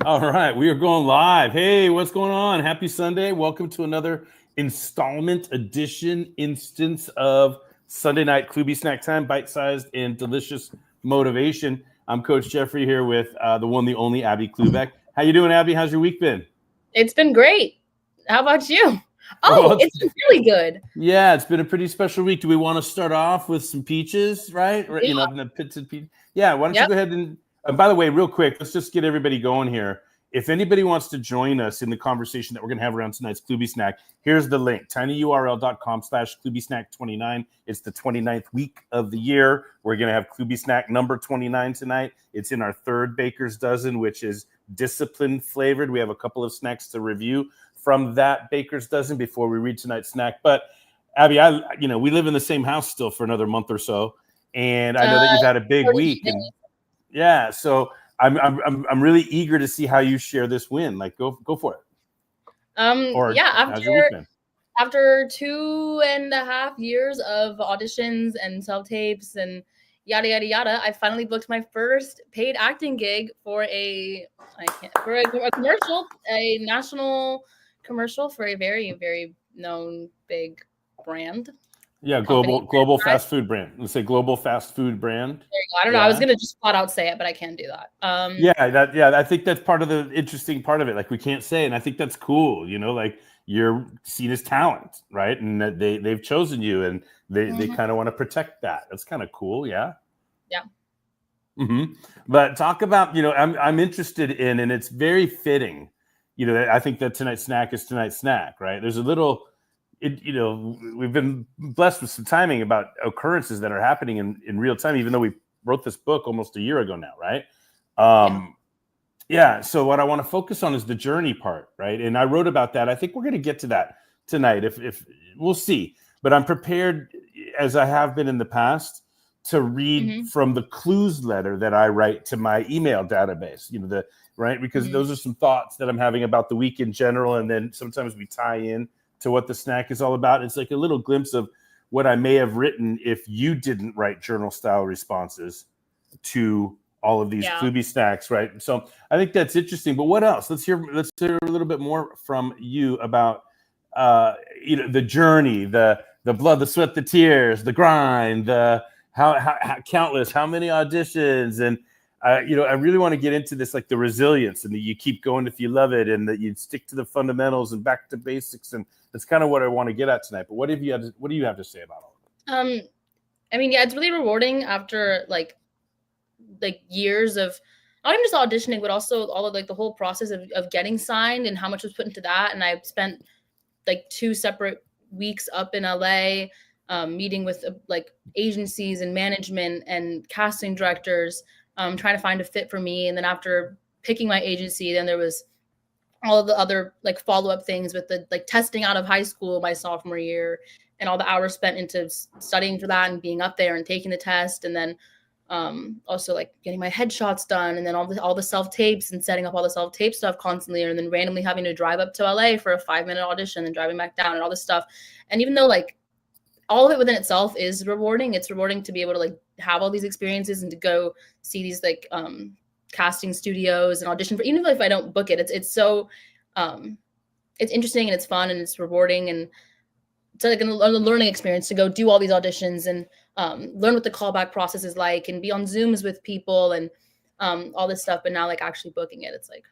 All right, we are going live. Hey, what's going on? Happy Sunday. Welcome to another installment instance of Sunday night KloobySnack time, bite-sized and delicious motivation. I'm Coach Jeffrey here with the one, the only Abby Klubeck. How you doing, Abby? How's your week been? It's been great. How about you? Oh, it's been really good. Yeah, it's been a pretty special week. Do we want to start off with some peaches, right? Yeah. You know, the pits and peaches. Yeah, why don't you go ahead and by the way, real quick, let's just get everybody going here. If anybody wants to join us in the conversation that we're going to have around tonight's KloobySnack, here's the link, tinyurl.com/KloobySnack29. It's the 29th week of the year. We're going to have KloobySnack number 29 tonight. It's in our third baker's dozen, which is discipline flavored. We have a couple of snacks to review from that baker's dozen before we read tonight's snack. But Abby, we live in the same house still for another month or so, and I know that you've had a big week. And yeah, so I'm really eager to see how you share this win. Like, go for it. After 2.5 years of auditions and self-tapes and yada yada yada, I finally booked my first paid acting gig for a commercial, a national commercial for a very, very known big brand. Yeah, global fast food brand. Let's say global fast food brand. There you go. I don't know. I was gonna just flat out say it, but I can't do that. I think that's part of the interesting part of it. Like, we can't say it, and I think that's cool. You know, like, you're seen as talent, right? And that they've chosen you, and they kind of want to protect that. That's kind of cool. Yeah. Yeah. Mm-hmm. But talk about, I'm interested in, and it's very fitting. I think that tonight's snack is tonight's snack, right? There's a little. We've been blessed with some timing about occurrences that are happening in real time, even though we wrote this book almost a year ago now, right? So what I want to focus on is the journey part, right? And I wrote about that. I think we're going to get to that tonight. If we'll see, but I'm prepared, as I have been in the past, to read from the clues letter that I write to my email database, because those are some thoughts that I'm having about the week in general. And then sometimes we tie in to what the snack is all about. It's like a little glimpse of what I may have written if you didn't write journal style responses to all of these KloobySnacks, right? So I think that's interesting. But what else? Let's hear a little bit more from you about the journey, the blood, the sweat, the tears, the grind, the how countless, how many auditions, and I really want to get into this, like the resilience, and that you keep going if you love it, and that you stick to the fundamentals and back to basics, and that's kind of what I want to get at tonight. But what do you have to say about all of it? It's really rewarding after like years of not even just auditioning, but also all of like the whole process of getting signed and how much was put into that. And I spent like 2 separate weeks up in LA, meeting with like agencies and management and casting directors, trying to find a fit for me. And then after picking my agency, then there was all of the other like follow-up things with the like testing out of high school my sophomore year and all the hours spent into studying for that and being up there and taking the test. And then also like getting my headshots done, and then all the self-tapes and setting up all the self-tape stuff constantly, and then randomly having to drive up to LA for a 5-minute audition and driving back down and all this stuff. And even though like all of it within itself is rewarding, it's rewarding to be able to like have all these experiences and to go see these like casting studios and audition for, even if I don't book it, it's so it's interesting and it's fun and it's rewarding, and it's like a learning experience to go do all these auditions and learn what the callback process is like and be on Zooms with people and all this stuff. But now like actually booking it, it's like,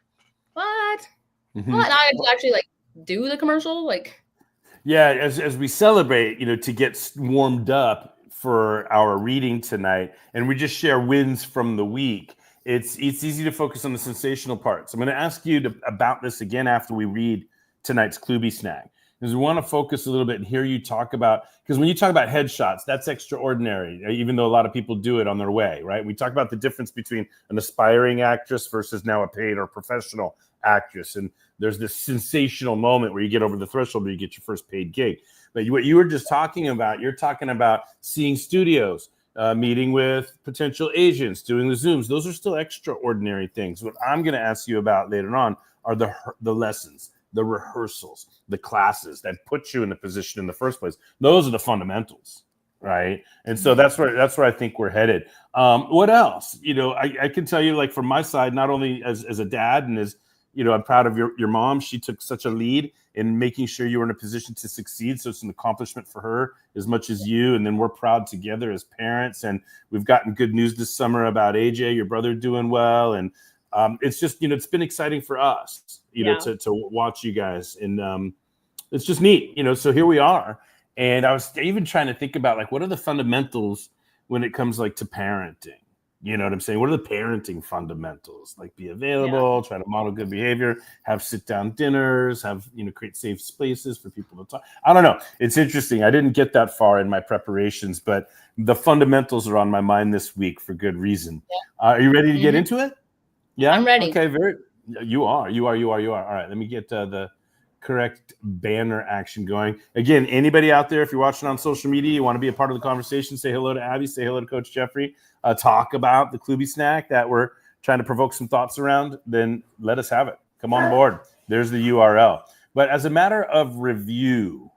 what? Now I have to actually like do the commercial, like. Yeah, as we celebrate, to get warmed up for our reading tonight, and we just share wins from the week, it's easy to focus on the sensational parts. I'm going to ask you about this again after we read tonight's KloobySnack, because we want to focus a little bit and hear you talk about, because when you talk about headshots, that's extraordinary, even though a lot of people do it on their way, right? We talk about the difference between an aspiring actress versus now a paid or professional actress, and there's this sensational moment where you get over the threshold where you get your first paid gig. But what you were just talking about, you're talking about seeing studios, meeting with potential agents, doing the Zooms. Those are still extraordinary things. What I'm going to ask you about later on are the lessons, the rehearsals, the classes that put you in the position in the first place. Those are the fundamentals. right? And so that's where I think we're headed. What else? I can tell you, like, from my side, not only as a dad and as I'm proud of your mom. She took such a lead in making sure you were in a position to succeed. So it's an accomplishment for her as much as you. And then we're proud together as parents. And we've gotten good news this summer about AJ, your brother, doing well. And it's just, it's been exciting for us, to watch you guys. And it's just neat, so here we are. And I was even trying to think about, like, what are the fundamentals when it comes, like, to parenting? You know what I'm saying? What are the parenting fundamentals? Like, be available, try to model good behavior, have sit-down dinners, have, create safe spaces for people to talk. I don't know. It's interesting. I didn't get that far in my preparations, but the fundamentals are on my mind this week for good reason. Yeah. Are you ready to get into it? Yeah? I'm ready. Okay, you are. All right, let me get the correct banner action going. Again, anybody out there, if you're watching on social media, you want to be a part of the conversation, say hello to Abby, say hello to Coach Jeffrey, talk about the KloobySnack that we're trying to provoke some thoughts around, then let us have it. Come on board. There's the URL. But as a matter of review,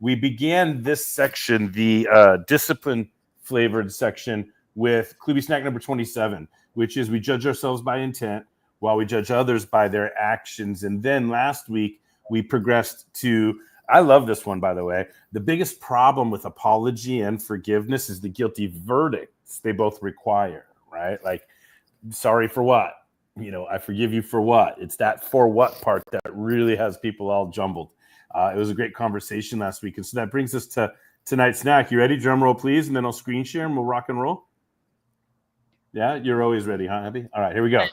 we began this section, the discipline flavored section, with KloobySnack number 27, which is we judge ourselves by intent while we judge others by their actions. And then last week, we progressed to, I love this one, by the way, the biggest problem with apology and forgiveness is the guilty verdicts they both require, right? Like, sorry for what? I forgive you for what? It's that for what part that really has people all jumbled. It was a great conversation last week. And so that brings us to tonight's snack. You ready? Drum roll, please. And then I'll screen share and we'll rock and roll. Yeah, you're always ready, huh, Abby? All right, here we go.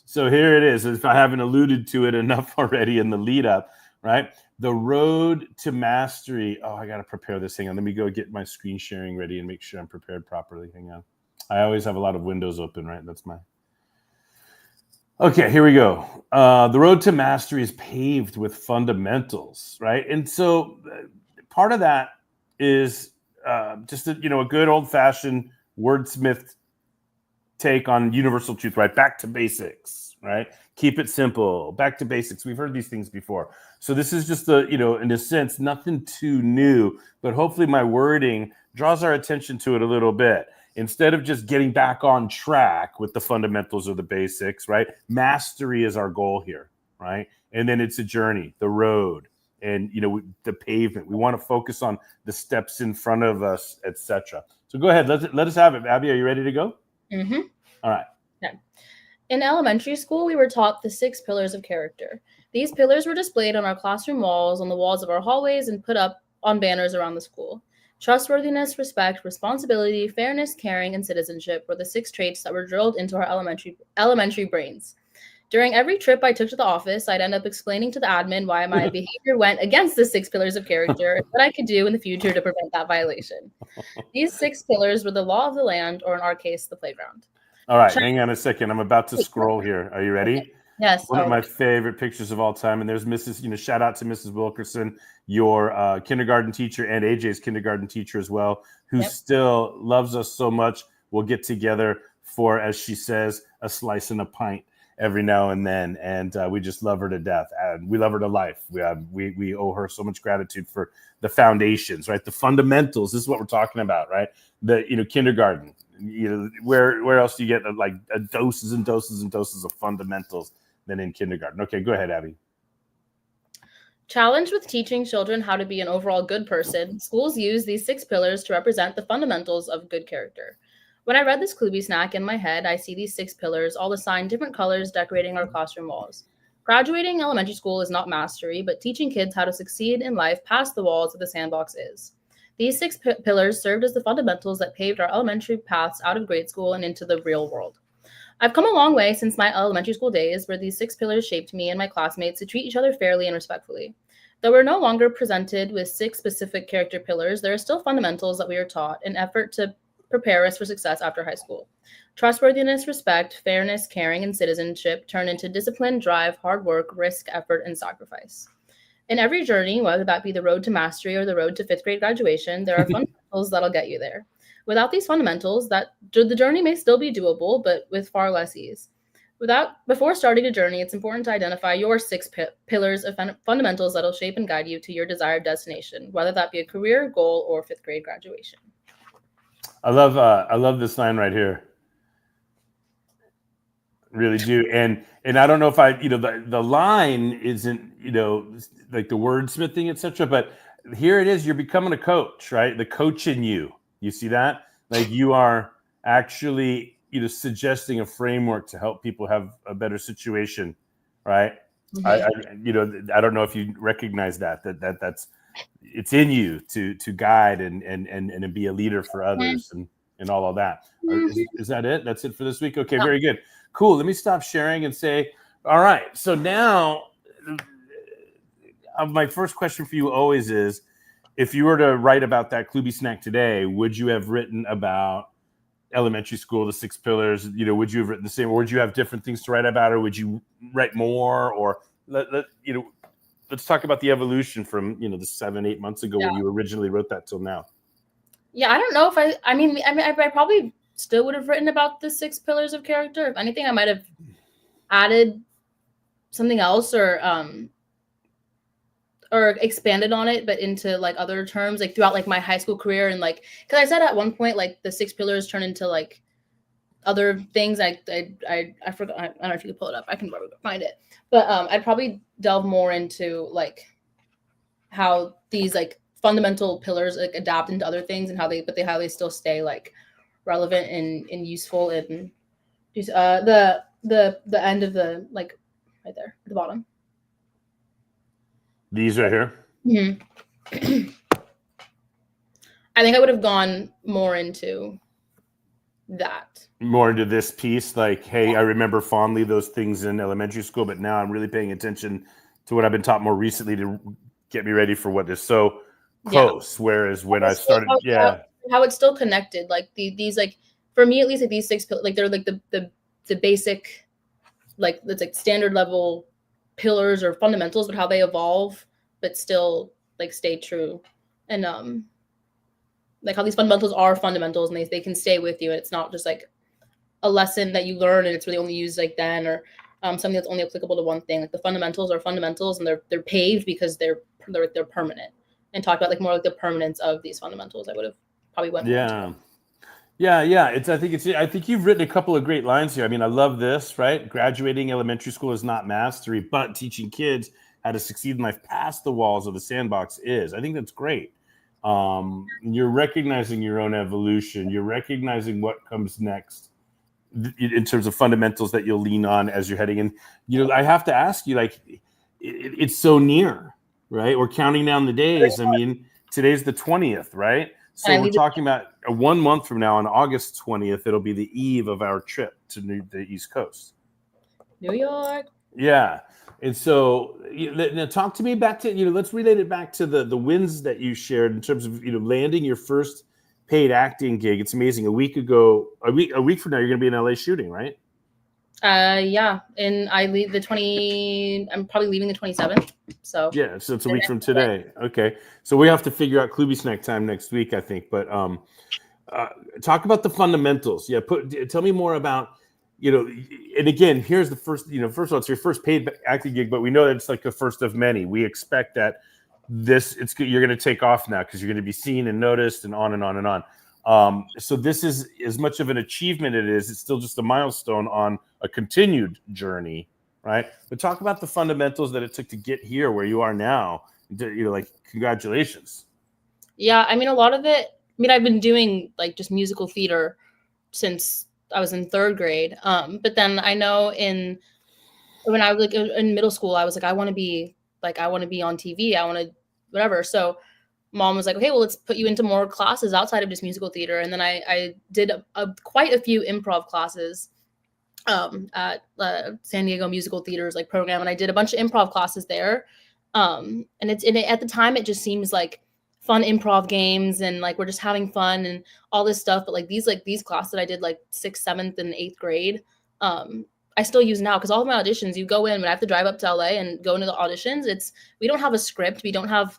So here it is. If I haven't alluded to it enough already in the lead up, right? The road to mastery. Oh, I got to prepare this. Hang on. Let me go get my screen sharing ready and make sure I'm prepared properly. Hang on. I always have a lot of windows open, right? That's my. Okay, here we go. The road to mastery is paved with fundamentals, right? And so part of that is just a good old-fashioned wordsmith take on universal truth, right? Back to basics, right? Keep it simple. Back to basics. We've heard these things before. So this is just in a sense, nothing too new, but hopefully my wording draws our attention to it a little bit. Instead of just getting back on track with the fundamentals or the basics, right? Mastery is our goal here, right? And then it's a journey, the road, and the pavement. We want to focus on the steps in front of us, etc. So go ahead, let us have it. Abby, are you ready to go? Mm-hmm. All right. Yeah. In elementary school, we were taught the 6 pillars of character. These pillars were displayed on our classroom walls, on the walls of our hallways, and put up on banners around the school. Trustworthiness, respect, responsibility, fairness, caring, and citizenship were the 6 traits that were drilled into our elementary brains. During every trip I took to the office, I'd end up explaining to the admin why my behavior went against the 6 pillars of character and what I could do in the future to prevent that violation. These 6 pillars were the law of the land, or in our case, the playground. All right, hang on a second. I'm about to scroll here. Are you ready? Okay. Yes. One of my favorite pictures of all time. And there's Mrs., shout out to Mrs. Wilkerson, your kindergarten teacher, and AJ's kindergarten teacher as well, who still loves us so much. We'll get together for, as she says, a slice and a pint every now and then, and we just love her to death, and we love her to life. We owe her so much gratitude for the foundations, right? The fundamentals. This is what we're talking about, right? The kindergarten. Where else do you get like doses and doses and doses of fundamentals than in kindergarten? Okay, go ahead, Abby. Challenged with teaching children how to be an overall good person, schools use these 6 pillars to represent the fundamentals of good character. When I read this KloobySnack in my head, I see these 6 pillars, all assigned different colors, decorating our classroom walls. Graduating elementary school is not mastery, but teaching kids how to succeed in life past the walls of the sandbox is. These 6 pillars served as the fundamentals that paved our elementary paths out of grade school and into the real world. I've come a long way since my elementary school days, where these 6 pillars shaped me and my classmates to treat each other fairly and respectfully. Though we're no longer presented with 6 specific character pillars, there are still fundamentals that we are taught in effort to prepare us for success after high school. Trustworthiness, respect, fairness, caring, and citizenship turn into discipline, drive, hard work, risk, effort, and sacrifice. In every journey, whether that be the road to mastery or the road to 5th grade graduation, there are fundamentals that'll get you there. Without these fundamentals, the journey may still be doable, but with far less ease. Before starting a journey, it's important to identify your 6 pillars of fundamentals that'll shape and guide you to your desired destination, whether that be a career, goal, or 5th grade graduation. I love this line right here. Really do. And I don't know if the line isn't, like the wordsmithing, etc. But here it is. You're becoming a coach, right? The coach in you. You see that? Like you are actually, suggesting a framework to help people have a better situation, right? Mm-hmm. I don't know if you recognize that's it's in you to guide and be a leader for others and all of that. Is that it? That's it for this week? Okay, very good. Cool. Let me stop sharing and say, all right. So now my first question for you always is, if you were to write about that KloobySnack today, would you have written about elementary school, the 6 pillars? Would you have written the same, or would you have different things to write about, or would you write more? Or let's talk about the evolution from the 7-8 months ago when you originally wrote that till now. Yeah, I don't know if I probably still would have written about the 6 pillars of character. If anything, I might have added something else or expanded on it, but into like other terms, like throughout like my high school career. And like, because I said at one point, like the 6 pillars turn into like other things. I forgot. I don't know if you can pull it up. I can probably find it. But I'd probably delve more into like how these like fundamental pillars like adapt into other things and how they still stay like relevant and useful. And the end of the like right there at the bottom. These right here? Mm-hmm. I think I would have gone more into that. More into this piece, like, hey, I remember fondly those things in elementary school, but now I'm really paying attention to what I've been taught more recently to get me ready for what is so close. Yeah. Whereas when I started, how it's still connected. Like these, like for me at least, like these 6 pillars, like they're like the basic, like it's like standard level pillars or fundamentals, but how they evolve but still like stay true. And like how these fundamentals are fundamentals and they can stay with you, and it's not just like a lesson that you learn and it's really only used like then, or something that's only applicable to one thing. Like the fundamentals are fundamentals, and they're paved because they're permanent. And talk about like more like the permanence of these fundamentals. I would have probably went more. Yeah. I think you've written a couple of great lines here. I mean, I love this, right? Graduating elementary school is not mastery, but teaching kids how to succeed in life past the walls of the sandbox is. I think that's great. You're recognizing your own evolution. You're recognizing what comes next in terms of fundamentals that you'll lean on as you're heading in. I have to ask you, like, it's so near, right? We're counting down the days. I mean, today's the 20th, right? So we're talking about 1 month from now, on August 20th, it'll be the eve of our trip to the East Coast. New York. Yeah. And so now talk to me back to, let's relate it back to the wins that you shared in terms of, landing your first paid acting gig. It's amazing. A week from now, you're going to be in LA shooting, right? Yeah. And I leave I'm probably leaving the 27th. So yeah, so it's a week from today. Okay. So we have to figure out KloobySnack time next week, I think. But talk about the fundamentals. Yeah. Tell me more about, and again, here's the first, first of all, it's your first paid acting gig, but we know that it's like the first of many. We expect that you're going to take off now because you're going to be seen and noticed and on and on and on. So this is as much of an achievement it's still just a milestone on a continued journey, right? But talk about the fundamentals that it took to get here where you are now. Like, congratulations. Yeah, I mean, a lot of it, I've been doing like just musical theater since I was in 3rd grade. But then I know when I was like in middle school, I was like, I want to be on TV. I want to whatever. So Mom was like, okay, well, let's put you into more classes outside of just musical theater. And then I did quite a few improv classes at San Diego Musical Theater's like program. And I did a bunch of improv classes there. And at the time, it just seems like fun improv games and like we're just having fun and all this stuff. But like these classes that I did like 6th, 7th, and 8th grade, I still use now because all of my auditions, you go in when I have to drive up to LA and go into the auditions. We don't have a script. We don't have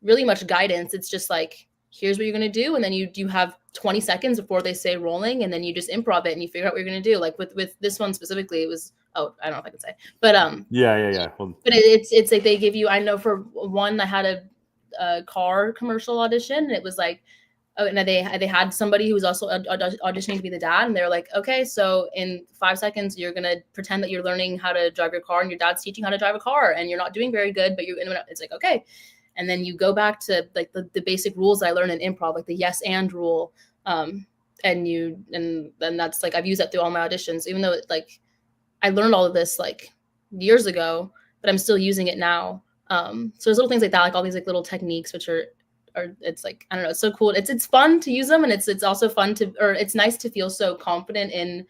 really much guidance. It's just like, here's what you're going to do. And then you have 20 seconds before they say rolling, and then you just improv it and you figure out what you're going to do. Like with this one specifically, it was oh, I don't know if I could say, but yeah. Well, but it's like they give you. I know for one, I had a car commercial audition, and it was like, oh, and they had somebody who was also auditioning to be the dad, and they're like, okay, so in 5 seconds, you're gonna pretend that you're learning how to drive your car, and your dad's teaching how to drive a car, and you're not doing very good, but you're. It's like, okay, and then you go back to like the basic rules I learned in improv, like the yes and rule, and then that's like I've used that through all my auditions, even though like I learned all of this like years ago, but I'm still using it now. So there's little things like that, like all these like little techniques, which are it's like, I don't know, it's so cool. It's fun to use them, and it's also fun to, or it's nice to feel so confident in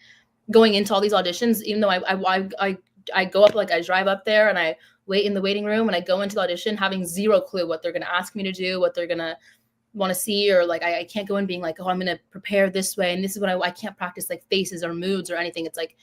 going into all these auditions, even though I go up, like I drive up there and I wait in the waiting room, and I go into the audition having zero clue what they're going to ask me to do, what they're going to want to see, or like I can't go in being like, oh, I'm going to prepare this way, and this is what I can't practice like faces or moods or anything. It's like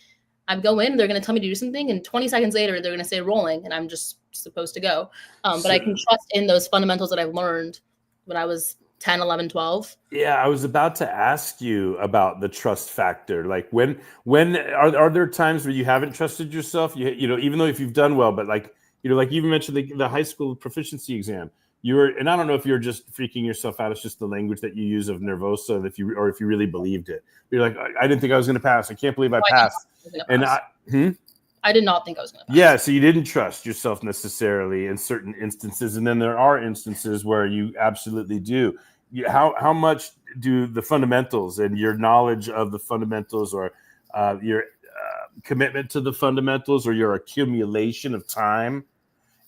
I go in, they're going to tell me to do something, and 20 seconds later they're going to say rolling, and I'm just supposed to go. But I can trust in those fundamentals that I've learned when I was 10, 11, 12. Yeah, I was about to ask you about the trust factor. Like when are there times where you haven't trusted yourself? You know, even though if you've done well, but like, you know, like you mentioned the high school proficiency exam. And I don't know if you're just freaking yourself out. It's just the language that you use of nervosa, if you really believed it. You're like, I didn't think I was going to pass. I can't believe I passed. I did not think I was going to pass. Yeah, so you didn't trust yourself necessarily in certain instances, and then there are instances where you absolutely do. How much do the fundamentals and your knowledge of the fundamentals, or your commitment to the fundamentals, or your accumulation of time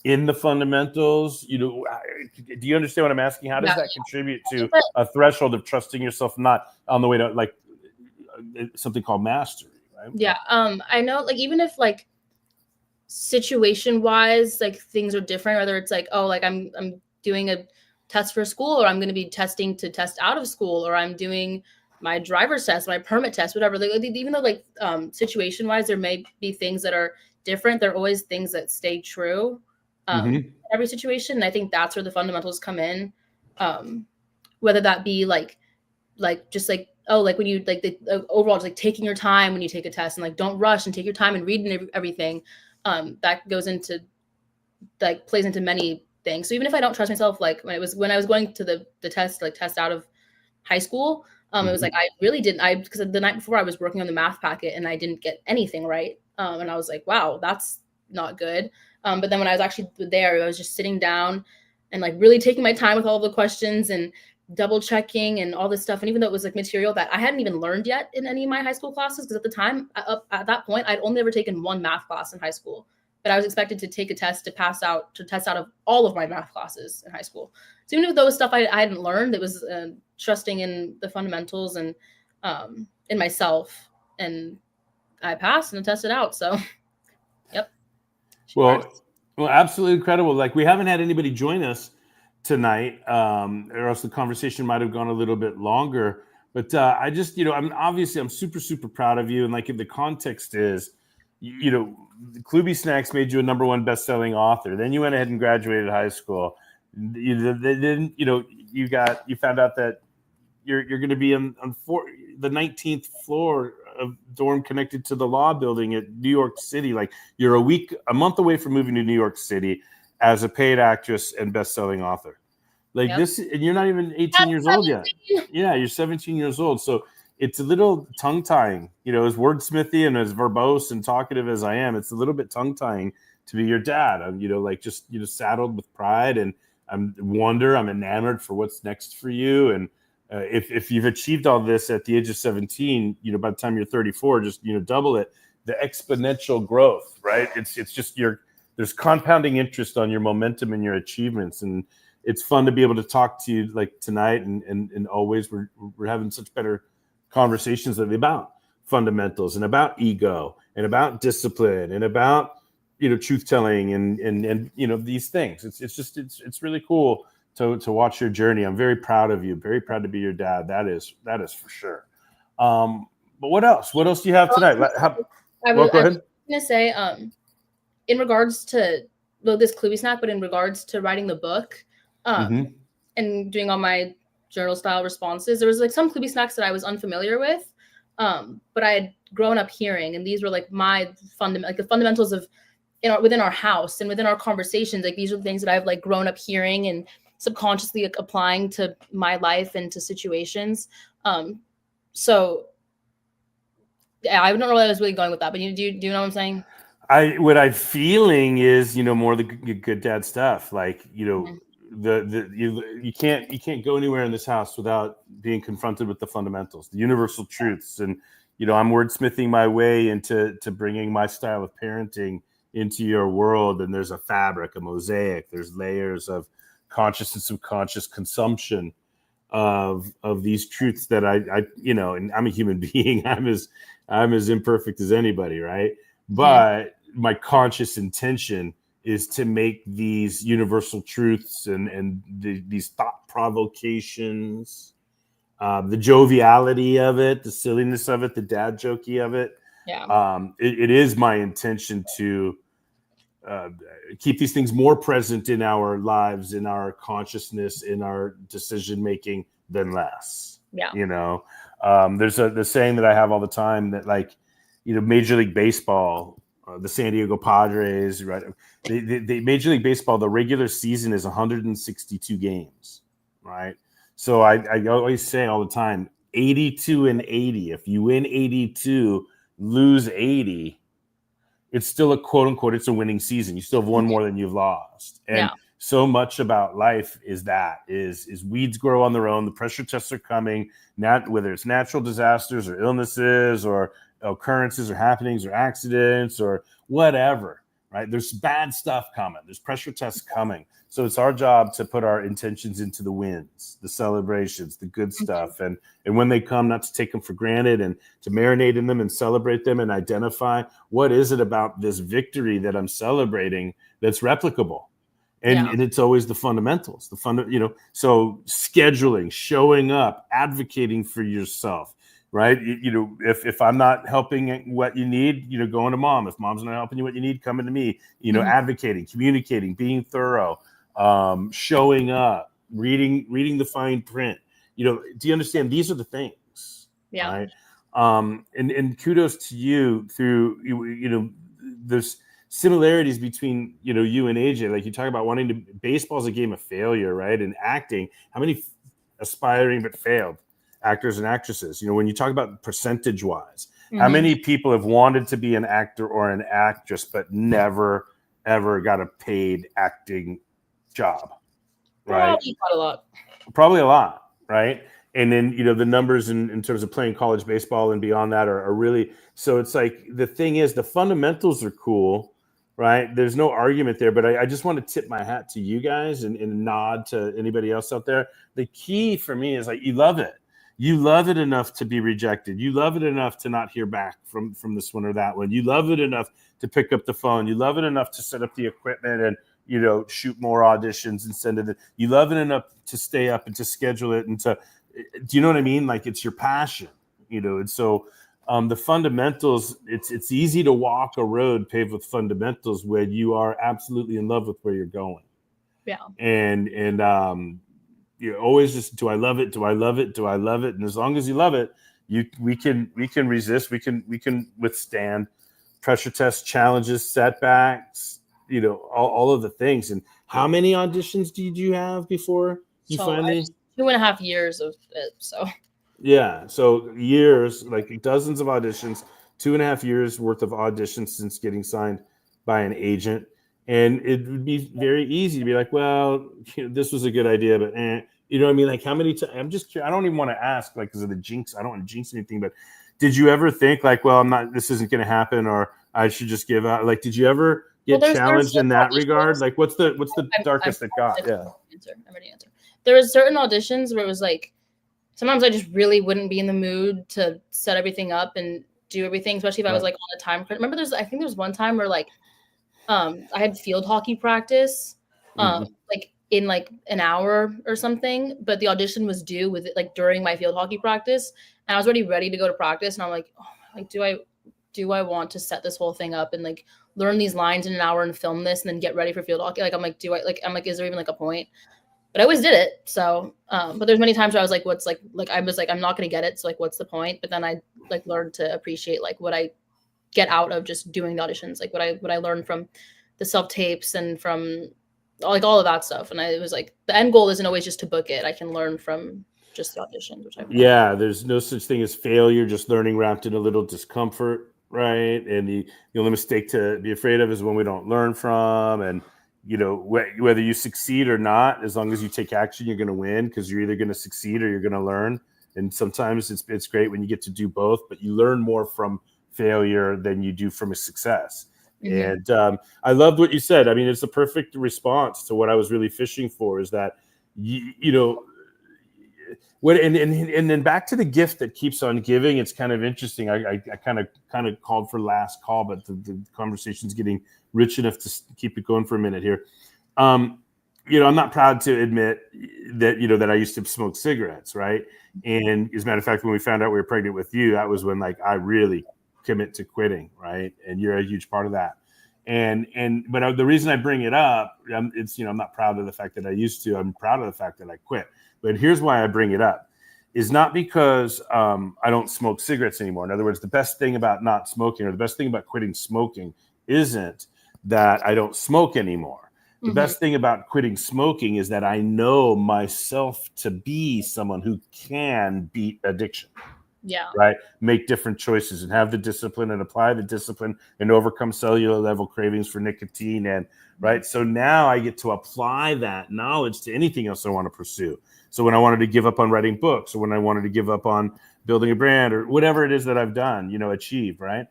in the fundamentals, you know, do you understand what I'm asking? How does that contribute to a threshold of trusting yourself, not on the way to like something called mastery, right? Yeah. I know, like, even if like situation wise, like things are different, whether it's like, oh, like I'm doing a test for school, or I'm going to be testing to test out of school, or I'm doing my driver's test, my permit test, whatever. Like, even though like situation wise, there may be things that are different, there are always things that stay true. Every situation. And I think that's where the fundamentals come in. Whether that be like just like, oh, like when you like the overall, just like taking your time when you take a test, and like don't rush and take your time and read everything. That goes into like plays into many things. So even if I don't trust myself, like when I was going to the test, like test out of high school, it was like I really didn't, because the night before I was working on the math packet and I didn't get anything right. And I was like, wow, that's not good. But then when I was actually there, I was just sitting down and like really taking my time with all the questions and double checking and all this stuff. And even though it was like material that I hadn't even learned yet in any of my high school classes, because at the time, at that point, I'd only ever taken one math class in high school, but I was expected to take a test to test out of all of my math classes in high school. So even with those stuff I hadn't learned, it was trusting in the fundamentals and in myself, and I passed and tested out. So, yep. Well, absolutely incredible. Like, we haven't had anybody join us tonight, or else the conversation might have gone a little bit longer. But I just, I'm super, super proud of you. And like, if the context is, KloobySnacks made you a #1 best-selling author. Then you went ahead and graduated high school. Then you found out that you're going to be on the 19th floor of dorm connected to the law building at New York City. Like, you're a month away from moving to New York City as a paid actress and best-selling author. Like, yep. This, and you're not even 18 years old yet. Yeah, you're 17 years old. So it's a little tongue-tying, as wordsmithy and as verbose and talkative as I am, it's a little bit tongue-tying to be your dad. I'm, saddled with pride, and I'm enamored for what's next for you. And if you've achieved all this at the age of 17, by the time you're 34, just, double it, the exponential growth, right? It's just there's compounding interest on your momentum and your achievements. And it's fun to be able to talk to you like tonight. And always we're having such better conversations about fundamentals and about ego and about discipline and about, truth telling and these things. It's really cool to watch your journey. I'm very proud of you. Very proud to be your dad. That is for sure. But what else? What else do you have tonight? Go ahead. I was going to say, in regards to this KloobySnack, but in regards to writing the book, and doing all my journal style responses, there was like some KloobySnacks that I was unfamiliar with. But I had grown up hearing, and these were like my the fundamentals of within our house and within our conversations. Like these are the things that I've like grown up hearing and subconsciously like, applying to my life and to situations. So yeah, I don't know where I was really going with that, but do you know what I'm saying? What I'm feeling is, more of the good dad stuff. Like, you can't go anywhere in this house without being confronted with the fundamentals, the universal truths. And, I'm wordsmithing my way into bringing my style of parenting into your world. And there's a fabric, a mosaic, there's layers of conscious and subconscious consumption of these truths that I and I'm a human being. I'm as imperfect as anybody, right? But my conscious intention is to make these universal truths and these thought provocations, the joviality of it, the silliness of it, the dad jokey of it. Yeah. It is my intention to keep these things more present in our lives, in our consciousness, in our decision making than less. Yeah. There's the saying that I have all the time that, like, Major League Baseball, the San Diego Padres, right? The Major League Baseball, the regular season is 162 games, right? So I always say all the time, 82 and 80. If you win 82, lose 80, it's still a quote unquote, it's a winning season. You still have won more than you've lost. And so much about life is weeds grow on their own. The pressure tests are coming, whether it's natural disasters or illnesses or occurrences or happenings or accidents or whatever, right? There's bad stuff coming. There's pressure tests coming. So it's our job to put our intentions into the wins, the celebrations, the good stuff. And when they come, not to take them for granted and to marinate in them and celebrate them and identify what is it about this victory that I'm celebrating that's replicable. And it's always the fundamentals, so scheduling, showing up, advocating for yourself, right? If I'm not helping what you need, going to mom. If mom's not helping you what you need, coming to me, advocating, communicating, being thorough, showing up, reading the fine print. Do you understand? These are the things. Yeah. Right. And kudos to you through, there's similarities between, you and AJ. Like you talk about baseball's a game of failure, right? And acting, how many aspiring but failed actors and actresses, when you talk about percentage wise, how many people have wanted to be an actor or an actress but never ever got a paid acting job, right? Probably a lot, right? And then the numbers in terms of playing college baseball and beyond that are really, so it's like, the thing is, the fundamentals are cool, right? There's no argument there, but I just want to tip my hat to you guys and nod to anybody else out there. The key for me is, like, you love it. You love it enough to be rejected. You love it enough to not hear back from this one or that one. You love it enough to pick up the phone. You love it enough to set up the equipment and, shoot more auditions and send it. You love it enough to stay up and to schedule it and to, do you know what I mean? Like, it's your passion, and so the fundamentals, it's easy to walk a road paved with fundamentals when you are absolutely in love with where you're going. Yeah. And you're always just, do I love it? Do I love it? Do I love it? And as long as you love it, we can resist. We can withstand pressure tests, challenges, setbacks, all of the things. And how many auditions did you have before you finally? 2.5 years of it. So. Yeah. So years, like dozens of auditions, 2.5 years worth of auditions since getting signed by an agent. And it would be very easy to be like, well, this was a good idea, but you know what I mean? Like, how many times? I'm just curious. I don't even want to ask, like, because of the jinx. I don't want to jinx anything, but did you ever think like, well, this isn't going to happen, or I should just give out? Like, did you ever get challenged in that regard? Like, what's the darkest that got? Yeah. I'm ready to answer. There was certain auditions where it was like, sometimes I just really wouldn't be in the mood to set everything up and do everything, especially if I was like on a time. Remember, I think there was one time where like, I had field hockey practice, like in like an hour or something, but the audition was due with it like during my field hockey practice, and I was already ready to go to practice, and I'm like, oh, like, do I want to set this whole thing up and like learn these lines in an hour and film this and then get ready for field hockey? Like, I'm like, is there even like a point? but I always did it. So, but there's many times where I was like, what's like I was like, I'm not going to get it. So like, what's the point? But then I like learned to appreciate like what I get out of just doing the auditions, like what I learned from the self tapes and from like all of that stuff. And it was like, the end goal isn't always just to book it. I can learn from just the auditions, which I found. Yeah, there's no such thing as failure, just learning wrapped in a little discomfort, right? And the only mistake to be afraid of is when we don't learn from. And you know, whether you succeed or not, as long as you take action, you're going to win, because you're either going to succeed or you're going to learn. And sometimes it's great when you get to do both, but you learn more from failure than you do from a success. And I loved what you said. I mean, it's a perfect response to what I was really fishing for, is that you know what, and then back to the gift that keeps on giving. It's kind of interesting. I kind of called for last call, but the conversation's getting rich enough to keep it going for a minute here. You know, I'm not proud to admit that, you know, that I used to smoke cigarettes, right? And as a matter of fact, when we found out we were pregnant with you, that was when like I really commit to quitting, right? And you're a huge part of that. But the reason I bring it up, it's, you know, I'm not proud of the fact that I used to. I'm proud of the fact that I quit. But here's why I bring it up, is not because I don't smoke cigarettes anymore. In other words, the best thing about not smoking, or the best thing about quitting smoking, isn't that I don't smoke anymore. The best thing about quitting smoking is that I know myself to be someone who can beat addiction. Yeah. Right. Make different choices and have the discipline and apply the discipline and overcome cellular level cravings for nicotine. And right. So now I get to apply that knowledge to anything else I want to pursue. So when I wanted to give up on writing books, or when I wanted to give up on building a brand, or whatever it is that I've done, you know, achieve, right.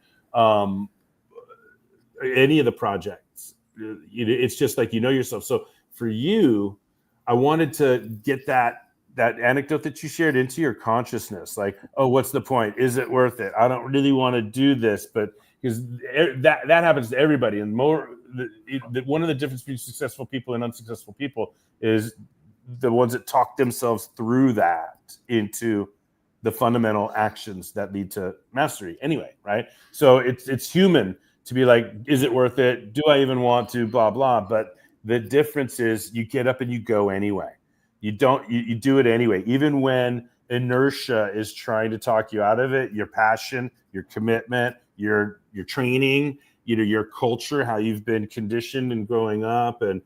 Any of the projects, it's just like, you know yourself. So for you, I wanted to get that anecdote that you shared into your consciousness. Like, oh, what's the point? Is it worth it? I don't really want to do this, but because that happens to everybody. And one of the differences between successful people and unsuccessful people is the ones that talk themselves through that into the fundamental actions that lead to mastery anyway, right? So it's human to be like, is it worth it? Do I even want to? Blah, blah. But the difference is you get up and you go anyway. You do it anyway. Even when inertia is trying to talk you out of it, your passion, your commitment, your training, you know, your culture, how you've been conditioned and growing up, and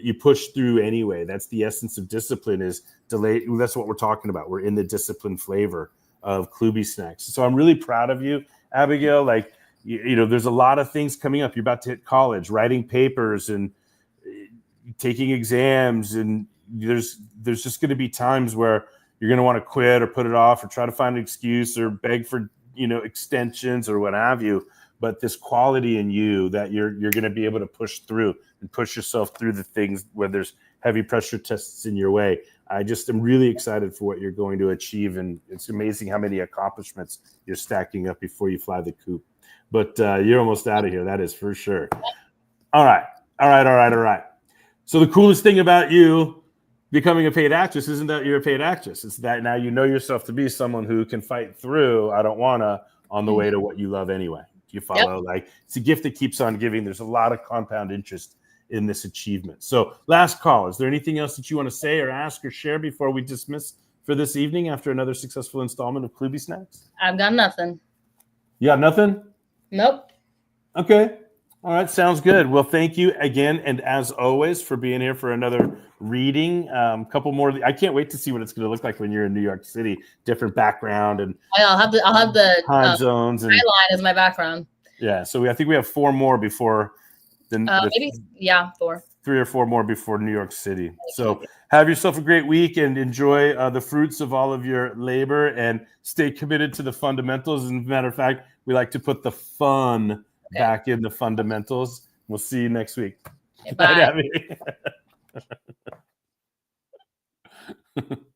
you push through anyway. That's the essence of discipline, is delayed. That's what we're talking about. We're in the discipline flavor of KloobySnacks. So I'm really proud of you, Abigail. Like, you know, there's a lot of things coming up. You're about to hit college, writing papers and taking exams, and there's just going to be times where you're going to want to quit or put it off or try to find an excuse or beg for, you know, extensions or what have you. But this quality in you that you're going to be able to push through and push yourself through the things where there's heavy pressure tests in your way. I just am really excited for what you're going to achieve. And it's amazing how many accomplishments you're stacking up before you fly the coop. But you're almost out of here. That is for sure. All right. So the coolest thing about you becoming a paid actress isn't that you're a paid actress. It's that now you know yourself to be someone who can fight through I don't wanna on the way to what you love anyway. You follow? Yep. Like, it's a gift that keeps on giving. There's a lot of compound interest in this achievement. So last call, is there anything else that you want to say or ask or share before we dismiss for this evening after another successful installment of KloobySnacks? I've got nothing. You got nothing? Nope. Okay. All right. Sounds good. Well, thank you again. And as always, for being here for another reading. Couple more. I can't wait to see what it's going to look like when you're in New York City. Different background, and I'll have the time zones and skyline as my background. Yeah. So I think we have 4 more before maybe 4. 3 or 4 more before New York City. So have yourself a great week and enjoy the fruits of all of your labor, and stay committed to the fundamentals. As a matter of fact, we like to put the fun back in the fundamentals. We'll see you next week. Okay, bye. Bye, Abby.